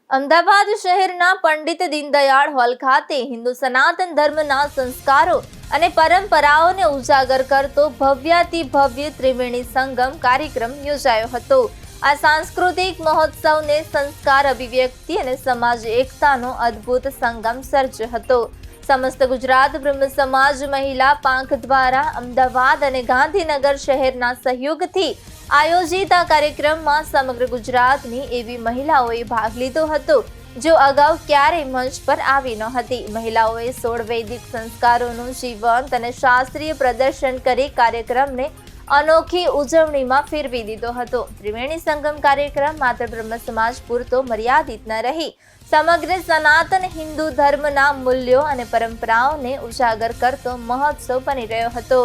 અમદાવાદ શહેરના પંડિત દીનદયાળ હોલ ખાતે હિન્દુ સનાતન ધર્મના સંસ્કારો અને પરંપરાઓને ઉજાગર કરતો ભવ્યાતિભવ્ય ત્રિવેણી સંગમ કાર્યક્રમ યોજાયો હતો। આ સાંસ્કૃતિક મહોત્સવને સંસ્કાર, અભિવ્યક્તિ અને સમાજ એકતાનો અદ્ભુત સંગમ સર્જ્યો હતો। સમસ્ત ગુજરાત બ્રહ્મ સમાજ મહિલા પાંખ દ્વારા અમદાવાદ અને ગાંધીનગર શહેરના સહયોગથી આયોજિત આ કાર્યક્રમમાં સમગ્ર ગુજરાતની એવી મહિલાઓએ ભાગ લીધો હતો જો અગાઉ ક્યારેય મંચ પર આવી ન હતી। મહિલાઓએ 16 વૈદિક સંસ્કારોનું જીવંત અને શાસ્ત્રીય પ્રદર્શન કરી કાર્યક્રમને અનોખી ઉજવણીમાં ફેરવી દીધો હતો। ત્રિવેણી સંગમ કાર્યક્રમ માત્ર બ્રહ્મ સમાજ પૂરતો મર્યાદિત ન રહી સમગ્ર સનાતન હિન્દુ ધર્મના મૂલ્યો અને પરંપરાઓને ઉજાગર કરતો મહોત્સવ બની રહ્યો હતો।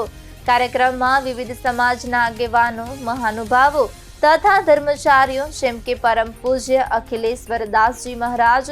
કાર્યક્રમમાં વિવિધ સમાજના આગેવાનો, મહાનુભાવો તથા ધર્મચારીઓ જેમ કે પરમ પૂજ્ય અખિલેશ્વર દાસજી મહારાજ,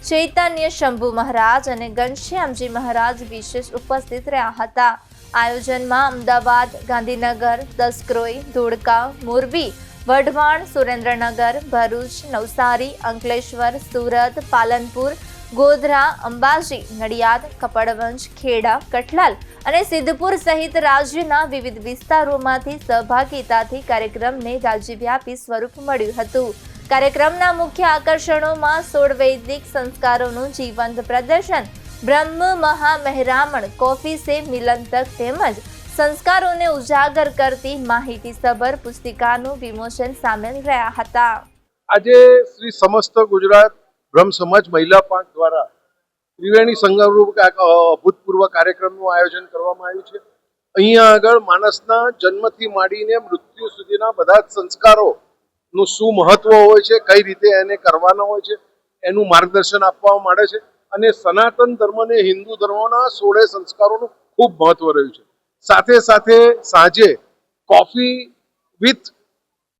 ચૈતન્ય શંભુ મહારાજ અને ઘનશ્યામજી મહારાજ વિશેષ ઉપસ્થિત રહ્યા હતા। આયોજનમાં અમદાવાદ, ગાંધીનગર, દસક્રોઈ, ધોળકા, મોરબી, વઢવાણ, સુરેન્દ્રનગર, ભરૂચ, નવસારી, અંકલેશ્વર, સુરત, પાલનપુર, ગોધરા, અંબાજી, નડિયાદ, કપડવંજ, ખેડા, કઠલાલ અને સિદ્ધપુર સહિત રાજ્યના વિવિધ વિસ્તારોમાંથી સહભાગિતાથી કાર્યક્રમને રાજ્યવ્યાપી સ્વરૂપ મળ્યું હતું। કાર્યક્રમના મુખ્ય આકર્ષણોમાં 16 વૈદિક સંસ્કારોનું જીવંત પ્રદર્શન, બ્રહ્મ મહામહેરામણ, કોફી સે મિલન તક તેમજ સંસ્કારોને ઉજાગર કરતી માહિતીસભર પુસ્તિકાનું વિમોચન સામેલ રહ્યા હતા। આજે શ્રી સમસ્ત ગુજરાત બ્રહ્મ સમાજ મહિલા પાંખ દ્વારા ત્રિવેણી સંગમ અભૂતપૂર્વ કાર્યક્રમનું આયોજન કરવામાં આવ્યું છે। અહીંયા આગળ માણસના જન્મથી માંડીને મૃત્યુ સુધીના બધા જ સંસ્કારોનું શું મહત્વ હોય છે, કઈ રીતે એને કરવાના હોય છે, એનું માર્ગદર્શન આપવામાં આવે છે અને સનાતન ધર્મને હિન્દુ ધર્મના 16 સંસ્કારોનું ખૂબ મહત્વ રહ્યું છે। સાથે સાથે સાંજે coffee with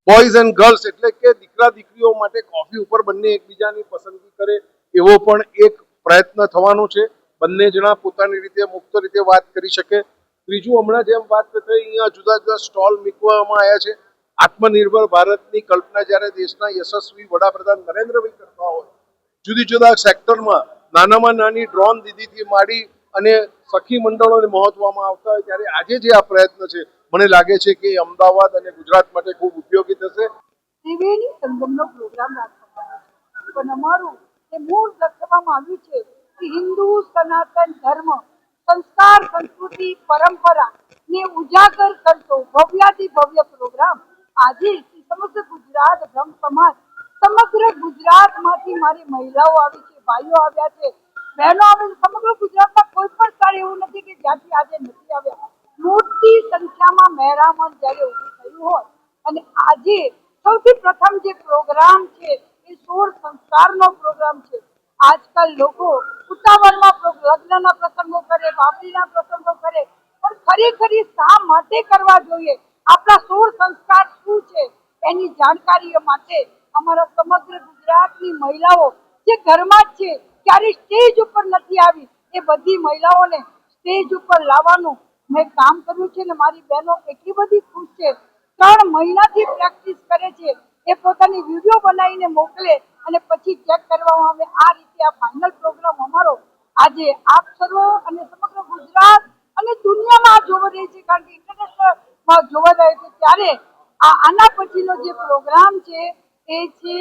boys and girls એટલે કે દીકરા દીકરીઓ માટે કોફી ઉપર બંને એકબીજાની પસંદગી કરે એવો પણ એક પ્રયત્ન થવાનો છે। બંને જણા પોતાની રીતે મુક્ત રીતે વાત કરી શકે। ત્રીજું, હમણાં જેમ વાત થઈ, અહીંયા જુદા જુદા સ્ટોલ મૂકવામાં આવ્યા છે। આત્મનિર્ભર ભારતની કલ્પના જ્યારે દેશના યશસ્વી વડાપ્રધાન નરેન્દ્રભાઈ કરતા હોય, જુદી જુદા સેક્ટરમાં નાનામાં નાની ડ્રોન દીદીથી માંડી અને સખી મંડળોને મહત્વમાં આવતા હોય ત્યારે આજે જે આ પ્રયત્ન છે મને લાગે છે કે અમદાવાદ અને ગુજરાત માટે ખૂબ ઉપયોગી થશે। ત્રિવેણી સંગમનો પ્રોગ્રામ રાખવામાં આવ્યો પણ અમારું એ મૂળ લખવામાં આવ્યું છે કે હિન્દુ સનાતન ધર્મ, સંસ્કાર, સંસ્કૃતિ, પરંપરા ને ઉજાગર કરતો ભવ્યાતિ ભવ્ય પ્રોગ્રામ આજે સમગ્ર ગુજરાત બ્રહ્મ સમાજ, સમગ્ર ગુજરાતમાંથી મારી મહિલાઓ આવી છે, ભાઈઓ આવ્યા છે, બહેનો આવે છે। સમગ્ર ગુજરાતમાં કોઈ પણ સ્થળ એવું નથી કે જ્યાંથી આજે નથી આવ્યા। મોટી સંખ્યામાં મહેરામણ જ્યારે ઊભું થયું હોય અને આજે સૌથી પ્રથમ જે પ્રોગ્રામ છે એ 16 સંસ્કારનો પ્રોગ્રામ છે। આજકાલ લોકો ઉતાવળમાં લગ્નના પ્રસંગો કરે, બાબરીના પ્રસંગો કરે, પણ ખરેખર શા માટે કરવા જોઈએ? આપણા 16 સંસ્કાર શું છે એની જાણકારી માટે અમારા સમગ્ર ગુજરાતની મહિલાઓ જે ઘરમાં જ છે, ક્યારે સ્ટેજ ઉપર નથી આવી, એ બધી મહિલાઓને સ્ટેજ ઉપર લાવવાનું મેં કામ કર્યું છે ને મારી બહેનો એટલી બધી ખુશ છે। 3 મહિનાથી પ્રેક્ટિસ કરે છે, એ પોતાની વિડીયો બનાવીને મોકલે અને પછી ચેક કરવામાં આવે। આ રીતે આ ફાઇનલ પ્રોગ્રામ અમારો આજે આપ સર્વ અને સમગ્ર ગુજરાત અને દુનિયામાં જોવા રહી છે, કારણ કે ઇન્ટરનેશનલમાં જોવા જાય છે ત્યારે આના પછીનો જે પ્રોગ્રામ છે એ છે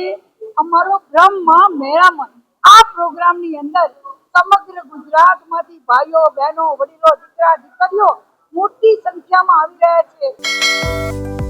અમારો બ્રહ્મ મહેરામણ। આ પ્રોગ્રામની અંદર સમગ્ર ગુજરાતમાંથી ભાઈઓ, બહેનો, વડીલો, દીકરા દીકરીઓ મોટી સંખ્યામાં આવી રહ્યા છે।